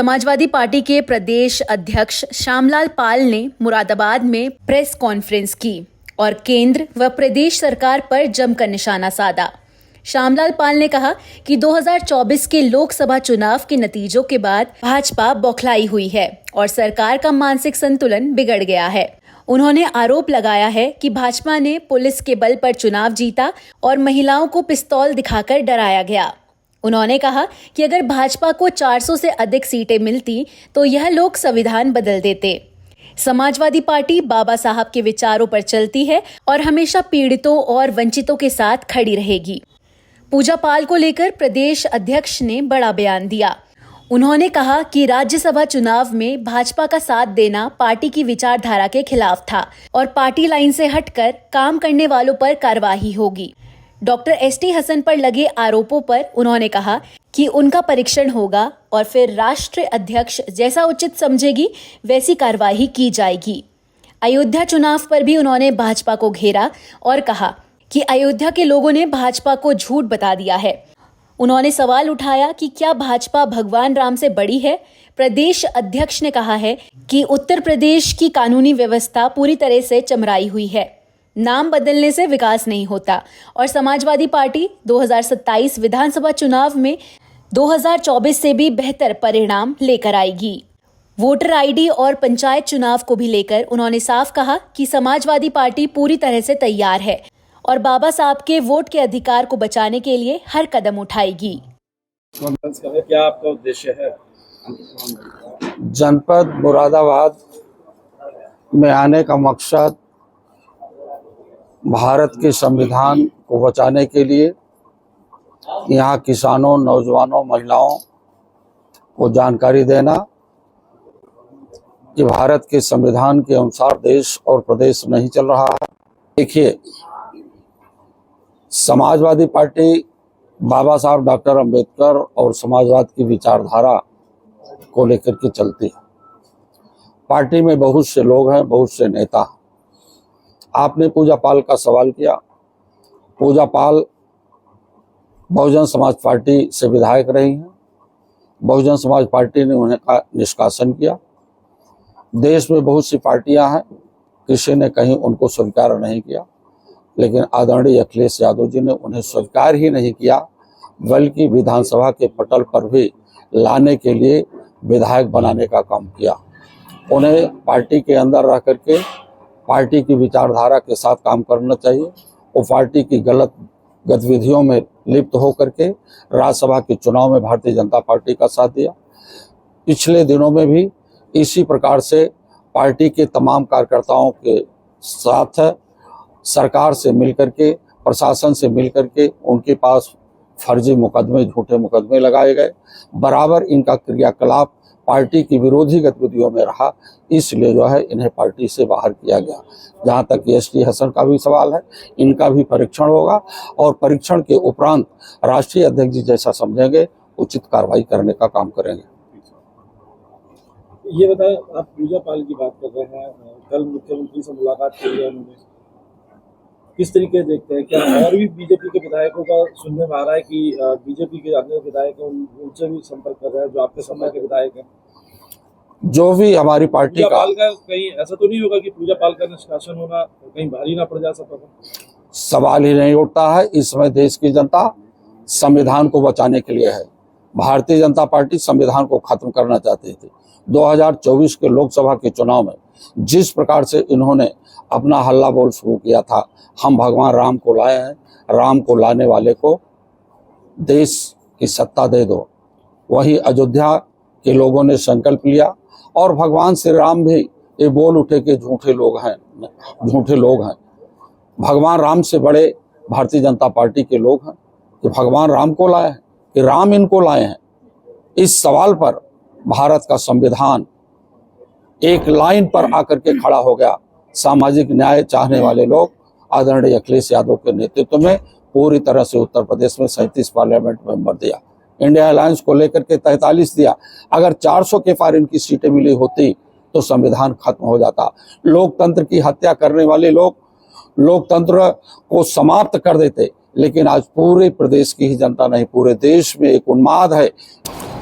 Samajwadi party के प्रदेश अध्यक्ष श्यामलाल पाल ने मुरादाबाद में प्रेस कॉन्फ्रेंस की और केंद्र व प्रदेश सरकार पर जमकर निशाना साधा। श्यामलाल पाल ने कहा कि 2024 के लोकसभा चुनाव के नतीजों के बाद भाजपा बौखलाई हुई है और सरकार का मानसिक संतुलन बिगड़ गया है। उन्होंने आरोप लगाया है कि भाजपा ने पुलिस के बल पर चुनाव जीता और महिलाओं को पिस्तौल दिखाकर डराया गया। उन्होंने कहा कि अगर भाजपा को 400 से अधिक सीटें मिलती तो यह लोग संविधान बदल देते। समाजवादी पार्टी बाबा साहब के विचारों पर चलती है और हमेशा पीड़ितों और वंचितों के साथ खड़ी रहेगी। पूजा पाल को लेकर प्रदेश अध्यक्ष ने बड़ा बयान दिया। उन्होंने कहा कि राज्यसभा चुनाव में भाजपा का साथ देना पार्टी की विचारधारा के खिलाफ था और पार्टी लाइन से हटकर काम करने वालों पर कार्रवाई होगी। डॉक्टर एसटी हसन पर लगे आरोपों पर उन्होंने कहा कि उनका परीक्षण होगा और फिर राष्ट्रीय अध्यक्ष जैसा उचित समझेगी वैसी कार्रवाई की जाएगी। अयोध्या चुनाव पर भी उन्होंने भाजपा को घेरा और कहा कि अयोध्या के लोगों ने भाजपा को झूठ बता दिया है। उन्होंने सवाल उठाया कि क्या भाजपा भगवान राम से बड़ी है। प्रदेश अध्यक्ष ने कहा है कि उत्तर प्रदेश की कानूनी व्यवस्था पूरी तरह से चमराई हुई है। नाम बदलने से विकास नहीं होता और समाजवादी पार्टी 2027 विधानसभा चुनाव में 2024 से भी बेहतर परिणाम लेकर आएगी। वोटर आईडी और पंचायत चुनाव को भी लेकर उन्होंने साफ कहा कि समाजवादी पार्टी पूरी तरह से तैयार है और बाबा साहब के वोट के अधिकार को बचाने के लिए हर कदम उठाएगी। क्या आपका उद्देश्य है? जनपद मुरादाबाद में आने का मकसद भारत के संविधान को बचाने के लिए यहाँ किसानों, नौजवानों, महिलाओं को जानकारी देना कि भारत के संविधान के अनुसार देश और प्रदेश नहीं चल रहा है। देखिए, समाजवादी पार्टी बाबा साहब डॉक्टर अंबेडकर और समाजवाद की विचारधारा को लेकर के चलती है। पार्टी में बहुत से लोग हैं, बहुत से नेता हैं। आपने पूजा पाल का सवाल किया। पूजा पाल बहुजन समाज पार्टी से विधायक रही हैं। बहुजन समाज पार्टी ने उन्हें निष्कासन किया। देश में बहुत सी पार्टियां हैं, किसी ने कहीं उनको स्वीकार नहीं किया, लेकिन आदरणीय अखिलेश यादव जी ने उन्हें स्वीकार ही नहीं किया, बल्कि विधानसभा के पटल पर भी लाने के लिए विधायक बनाने का काम किया। उन्हें पार्टी के अंदर रह करके पार्टी की विचारधारा के साथ काम करना चाहिए। वो पार्टी की गलत गतिविधियों में लिप्त होकर के राज्यसभा के चुनाव में भारतीय जनता पार्टी का साथ दिया। पिछले दिनों में भी इसी प्रकार से पार्टी के तमाम कार्यकर्ताओं के साथ सरकार से मिलकर के, प्रशासन से मिलकर के उनके पास फर्जी मुकदमे, झूठे मुकदमे लगाए गए। बराबर इनका क्रियाकलाप पार्टी की विरोधी गतिविधियों में रहा, इसलिए जो है इन्हें पार्टी से बाहर किया गया। जहां तक एसटी हसन का भी सवाल है, इनका भी परीक्षण होगा और परीक्षण के उपरांत राष्ट्रीय अध्यक्ष जी जैसा समझेंगे उचित कार्रवाई करने का काम करेंगे। ये बताएं, आप पूजा पाल की बात कर रहे हैं, कल मुख्यमंत्री से मुलाकात की है उन्होंने, किस तरीके देखते हैं? क्या और भी बीजेपी के विधायकों का सुनने में आ रहा है कि बीजेपी के अन्य विधायक हैं उनसे भी संपर्क कर रहे हैं जो आपके समय के विधायक हैं? जो भी हमारी पार्टी का कहीं ऐसा तो नहीं होगा कि पूजा पाल का निष्कासन होना कहीं भारी ना पड़ जा सका? सवाल ही नहीं उठता है। इस समय देश की जनता संविधान को बचाने के लिए है। भारतीय जनता पार्टी संविधान को खत्म करना चाहती थी। 2024 के लोकसभा के चुनाव में जिस प्रकार से इन्होंने अपना हल्ला बोल शुरू किया था, हम भगवान राम को लाए हैं, राम को लाने वाले को देश की सत्ता दे दो, वही अयोध्या के लोगों ने संकल्प लिया और भगवान श्री राम भी ये बोल उठे कि झूठे लोग हैं, झूठे लोग हैं। भगवान राम से बड़े भारतीय जनता पार्टी के लोग हैं कि भगवान राम को लाए हैं कि राम इनको लाए हैं। इस सवाल पर भारत का संविधान एक लाइन पर आकर के खड़ा हो गया। सामाजिक न्याय चाहने वाले लोग आदरणीय अखिलेश यादव के नेतृत्व में पूरी तरह से उत्तर प्रदेश में 37 पार्लियामेंट मेंबर दिया। इंडिया अलायंस को लेकर के 43 दिया। अगर 400 के पार इनकी सीटें मिली होती तो संविधान खत्म हो जाता। लोकतंत्र की हत्या करने वाले लोग लोकतंत्र को समाप्त कर देते, लेकिन आज पूरे प्रदेश की ही जनता नहीं, पूरे देश में एक उन्माद है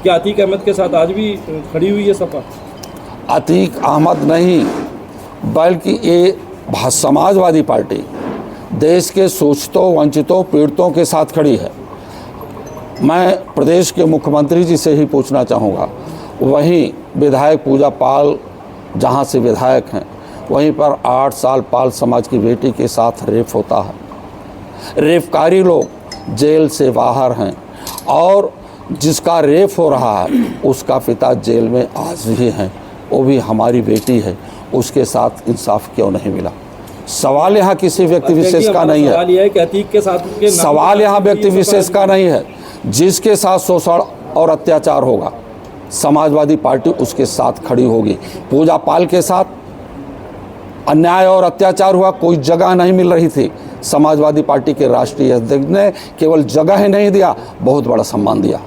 क्या अतीक अहमद के साथ आज भी खड़ी हुई है सपा? अतीक अहमद नहीं, बल्कि ये समाजवादी पार्टी देश के शोषितों, वंचितों, पीड़ितों के साथ खड़ी है। मैं प्रदेश के मुख्यमंत्री जी से ही पूछना चाहूँगा, वहीं विधायक पूजा पाल जहाँ से विधायक हैं, वहीं पर 8 साल पाल समाज की बेटी के साथ रेप होता है। रेपकारी लोग जेल से बाहर हैं और जिसका रेप हो रहा है उसका पिता जेल में आज भी हैं, वो भी हमारी बेटी है, उसके साथ इंसाफ क्यों नहीं मिला? सवाल यहाँ किसी व्यक्ति विशेष का नहीं है। सवाल यह है कि अतीक के साथ के नाम सवाल यहाँ व्यक्ति विशेष का नहीं है। जिसके साथ शोषण और अत्याचार होगा, समाजवादी पार्टी उसके साथ खड़ी होगी। पूजा पाल के साथ अन्याय और अत्याचार हुआ, कोई जगह नहीं मिल रही थी। समाजवादी पार्टी के राष्ट्रीय अध्यक्ष ने केवल जगह ही नहीं दिया, बहुत बड़ा सम्मान दिया।